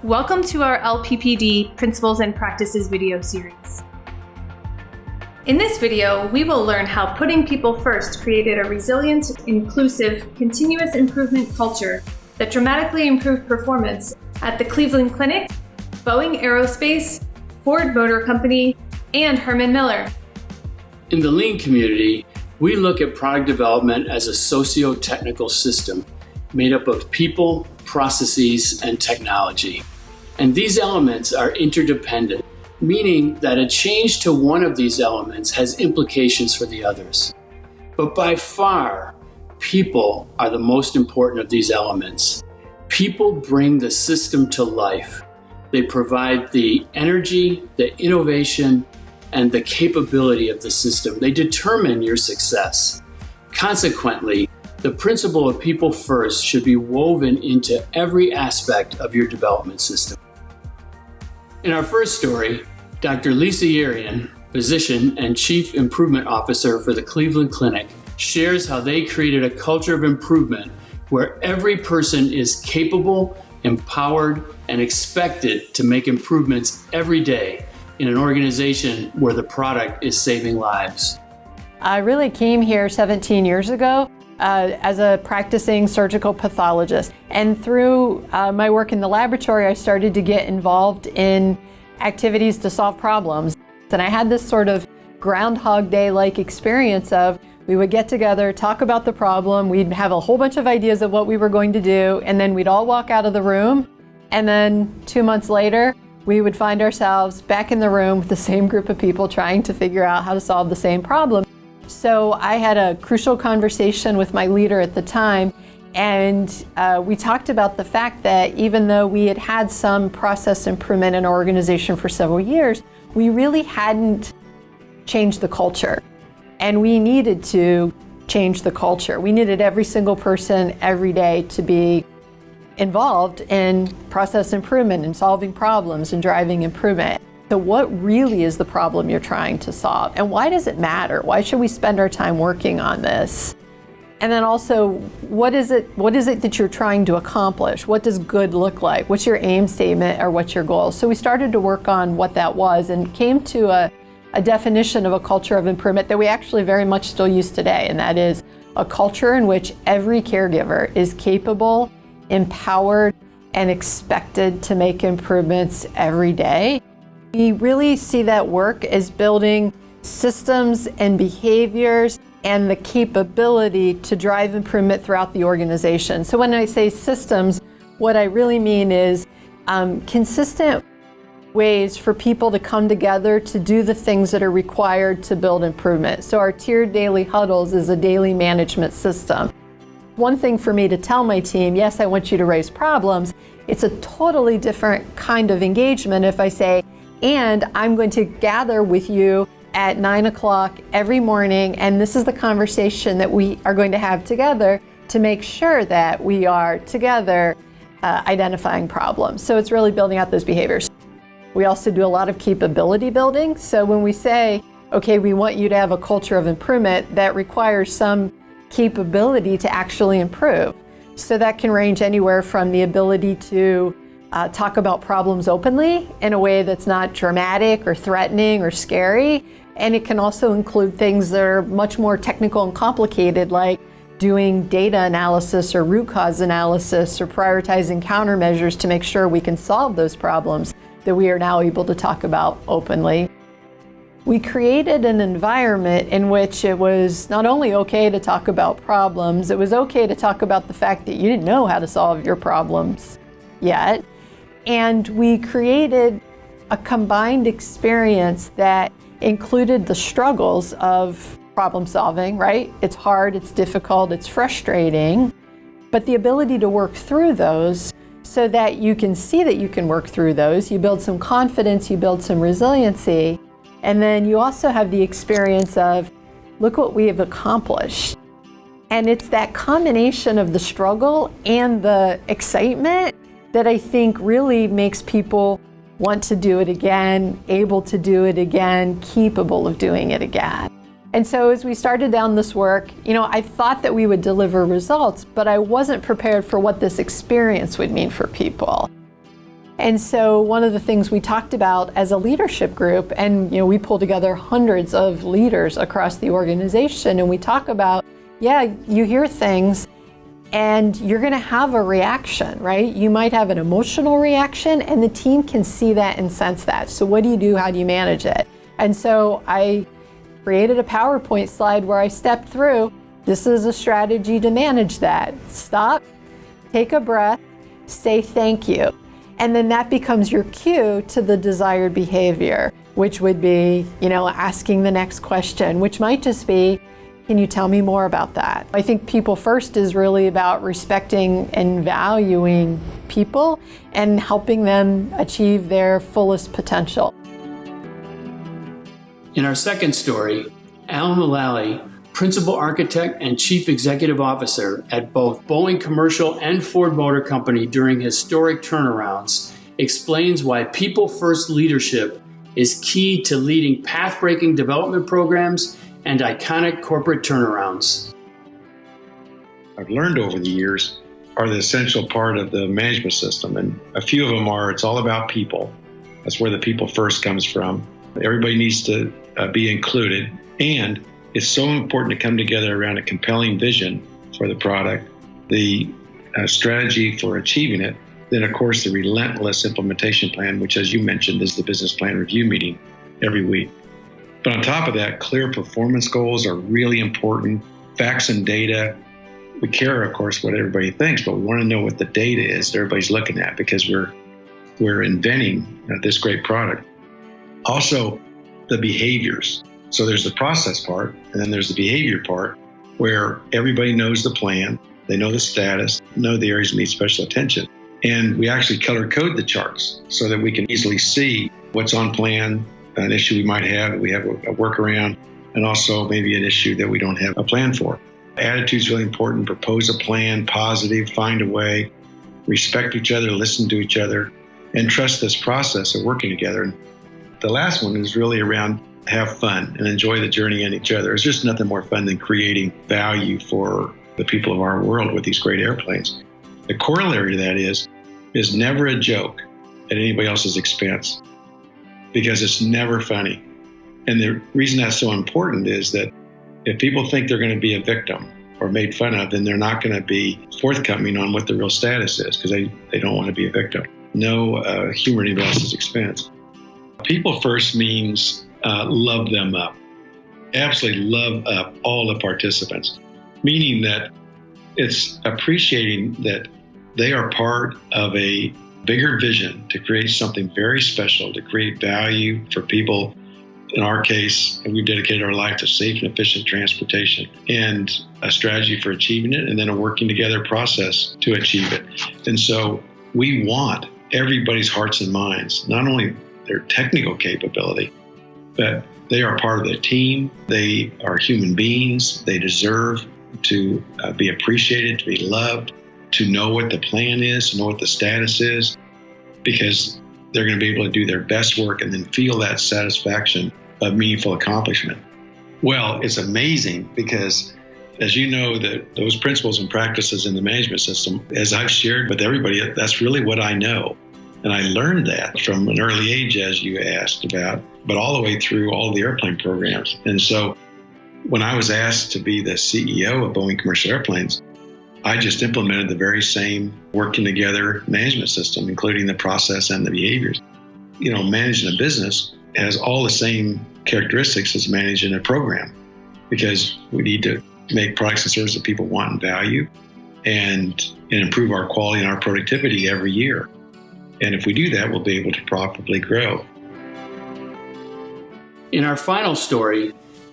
Welcome to our LPPD Principles and Practices video series. In this video, we will learn how putting people first created a resilient, inclusive, continuous improvement culture that dramatically improved performance at the Cleveland Clinic, Boeing Aerospace, Ford Motor Company, and Herman Miller. In the Lean community, we look at product development as a socio-technical system made up of people, processes, and technology. And these elements are interdependent, meaning that a change to one of these elements has implications for the others. But by far, people are the most important of these elements. People bring the system to life. They provide the energy, the innovation, and the capability of the system. They determine your success. Consequently, the principle of people first should be woven into every aspect of your development system. In our first story, Dr. Lisa Yerian, physician and Chief Improvement Officer for the Cleveland Clinic, shares how they created a culture of improvement where every person is capable, empowered, and expected to make improvements every day in an organization where the product is saving lives. I really came here 17 years ago as a practicing surgical pathologist. And through my work in the laboratory, I started to get involved in activities to solve problems. And I had this sort of Groundhog Day-like experience of we would get together, talk about the problem, we'd have a whole bunch of ideas of what we were going to do, and then we'd all walk out of the room. And then 2 months later, we would find ourselves back in the room with the same group of people trying to figure out how to solve the same problem. So I had a crucial conversation with my leader at the time, and we talked about the fact that even though we had had some process improvement in our organization for several years, we really hadn't changed the culture. And we needed to change the culture. We needed every single person every day to be involved in process improvement and solving problems and driving improvement. So what really is the problem you're trying to solve? And why does it matter? Why should we spend our time working on this? And then also, what is it that you're trying to accomplish? What does good look like? What's your aim statement or what's your goal? So we started to work on what that was and came to a definition of a culture of improvement that we actually very much still use today. And that is a culture in which every caregiver is capable, empowered, and expected to make improvements every day. We really see that work as building systems and behaviors and the capability to drive improvement throughout the organization. So when I say systems, what I really mean is consistent ways for people to come together to do the things that are required to build improvement. So our tiered daily huddles is a daily management system. One thing for me to tell my team, yes, I want you to raise problems. It's a totally different kind of engagement if I say, and I'm going to gather with you at 9 o'clock every morning, and this is the conversation that we are going to have together to make sure that we are together identifying problems. So it's really building out those behaviors. We also do a lot of capability building. So when we say, okay, we want you to have a culture of improvement, that requires some capability to actually improve. So that can range anywhere from the ability to talk about problems openly in a way that's not dramatic or threatening or scary. And it can also include things that are much more technical and complicated, like doing data analysis or root cause analysis or prioritizing countermeasures to make sure we can solve those problems that we are now able to talk about openly. We created an environment in which it was not only okay to talk about problems, it was okay to talk about the fact that you didn't know how to solve your problems yet. And we created a combined experience that included the struggles of problem solving, right? It's hard, it's difficult, it's frustrating, but the ability to work through those so that you can see that you can work through those. You build some confidence, you build some resiliency, and then you also have the experience of, look what we have accomplished. And it's that combination of the struggle and the excitement that I think really makes people want to do it again, able to do it again, capable of doing it again. And so as we started down this work, I thought that we would deliver results, but I wasn't prepared for what this experience would mean for people. And so one of the things we talked about as a leadership group, and we pull together hundreds of leaders across the organization, and we talk about, you hear things and you're going to have a reaction, right? You might have an emotional reaction, and the team can see that and sense that. So what do you do? How do you manage it? And so I created a PowerPoint slide where I stepped through, this is a strategy to manage that. Stop, take a breath, say thank you. And then that becomes your cue to the desired behavior, which would be, asking the next question, which might just be, can you tell me more about that? I think people first is really about respecting and valuing people and helping them achieve their fullest potential. In our second story, Alan Mullaly, Principal Architect and Chief Executive Officer at both Boeing Commercial and Ford Motor Company during historic turnarounds, explains why people-first leadership is key to leading path-breaking development programs and iconic corporate turnarounds. I've learned over the years are the essential part of the management system, and a few of them are, it's all about people. That's where the people first comes from. Everybody needs to be included, and it's so important to come together around a compelling vision for the product, the strategy for achieving it, then of course the relentless implementation plan, which as you mentioned is the business plan review meeting every week. But on top of that, clear performance goals are really important. Facts and data. We care, of course, what everybody thinks, but we want to know what the data is that everybody's looking at, because we're inventing this great product. Also, the behaviors. So there's the process part, and then there's the behavior part, where everybody knows the plan, they know the status, know the areas that need special attention. And we actually color code the charts so that we can easily see what's on plan, an issue we might have, that we have a workaround, and also maybe an issue that we don't have a plan for. Attitude is really important. Propose a plan, positive, find a way, respect each other, listen to each other, and trust this process of working together. And the last one is really around have fun and enjoy the journey and each other. There's just nothing more fun than creating value for the people of our world with these great airplanes. The corollary to that is never a joke at anybody else's expense, because it's never funny. And the reason that's so important is that if people think they're going to be a victim or made fun of, then they're not going to be forthcoming on what the real status is, because they don't want to be a victim. No humor at anybody else's expense. People first means love them up. Absolutely love up all the participants, meaning that it's appreciating that they are part of a bigger vision to create something very special, to create value for people. In our case, we've dedicated our life to safe and efficient transportation, and a strategy for achieving it, and then a working together process to achieve it. And so we want everybody's hearts and minds, not only their technical capability, but they are part of the team. They are human beings. They deserve to be appreciated, to be loved, to know what the plan is, to know what the status is, because they're going to be able to do their best work and then feel that satisfaction of meaningful accomplishment. Well, it's amazing because, as you know, that those principles and practices in the management system, as I've shared with everybody, that's really what I know. And I learned that from an early age, as you asked about, but all the way through all the airplane programs. And so when I was asked to be the CEO of Boeing Commercial Airplanes, I just implemented the very same working together management system, including the process and the behaviors. Managing a business has all the same characteristics as managing a program, because we need to make products and services that people want and value, and improve our quality and our productivity every year. And if we do that, we'll be able to profitably grow. In our final story,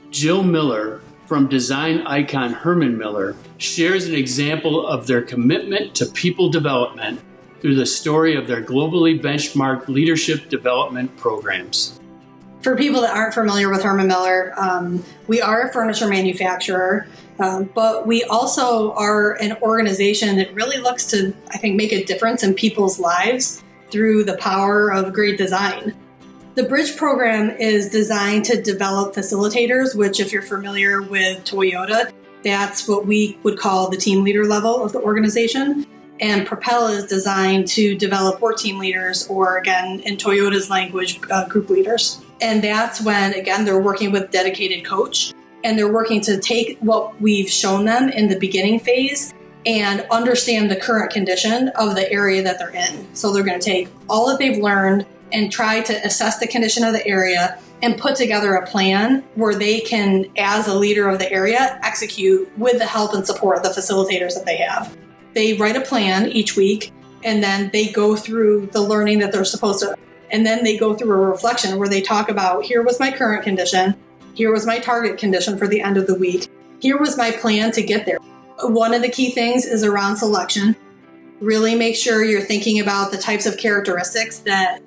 Jill Miller from design icon Herman Miller shares an example of their commitment to people development through the story of their globally benchmarked leadership development programs. For people that aren't familiar with Herman Miller, we are a furniture manufacturer, but we also are an organization that really looks to, I think, make a difference in people's lives through the power of great design. The Bridge program is designed to develop facilitators, which, if you're familiar with Toyota, that's what we would call the team leader level of the organization. And Propel is designed to develop work team leaders, or again, in Toyota's language, group leaders. And that's when, again, they're working with dedicated coach, and they're working to take what we've shown them in the beginning phase and understand the current condition of the area that they're in. So they're going to take all that they've learned and try to assess the condition of the area and put together a plan where they can, as a leader of the area, execute with the help and support of the facilitators that they have. They write a plan each week, and then they go through the learning that they're supposed to. And then they go through a reflection where they talk about, here was my current condition, here was my target condition for the end of the week, here was my plan to get there. One of the key things is around selection. Really make sure you're thinking about the types of characteristics that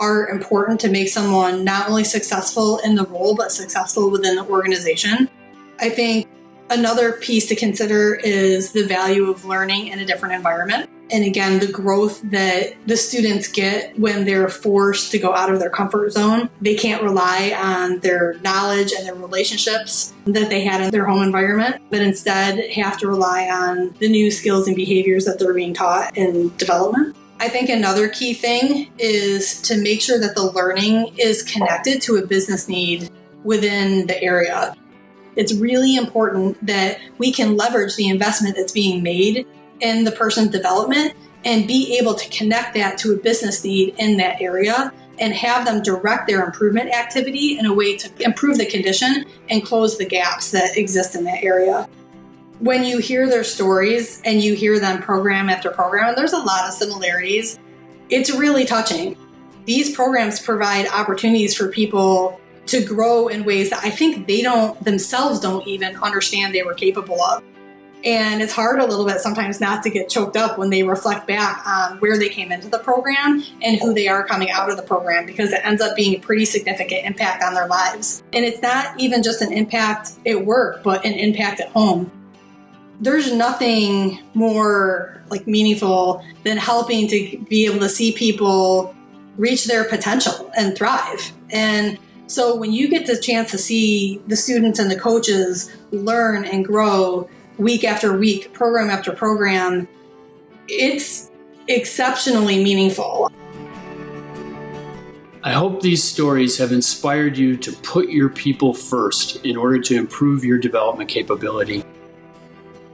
are important to make someone not only successful in the role, but successful within the organization. I think another piece to consider is the value of learning in a different environment. And again, the growth that the students get when they're forced to go out of their comfort zone. They can't rely on their knowledge and their relationships that they had in their home environment, but instead have to rely on the new skills and behaviors that they're being taught in development. I think another key thing is to make sure that the learning is connected to a business need within the area. It's really important that we can leverage the investment that's being made in the person's development and be able to connect that to a business need in that area and have them direct their improvement activity in a way to improve the condition and close the gaps that exist in that area. When you hear their stories and you hear them program after program, and there's a lot of similarities, it's really touching. These programs provide opportunities for people to grow in ways that I think they themselves don't even understand they were capable of. And it's hard a little bit sometimes not to get choked up when they reflect back on where they came into the program and who they are coming out of the program, because it ends up being a pretty significant impact on their lives. And it's not even just an impact at work, but an impact at home. There's nothing more meaningful than helping to be able to see people reach their potential and thrive. And so when you get the chance to see the students and the coaches learn and grow week after week, program after program, it's exceptionally meaningful. I hope these stories have inspired you to put your people first in order to improve your development capability.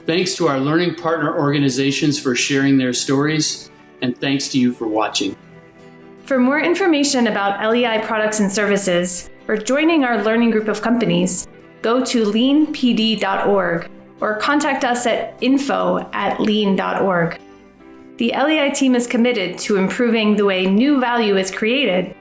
Thanks to our learning partner organizations for sharing their stories, and thanks to you for watching. For more information about LEI products and services, or joining our learning group of companies, go to leanpd.org or contact us at info@lean.org. The LEI team is committed to improving the way new value is created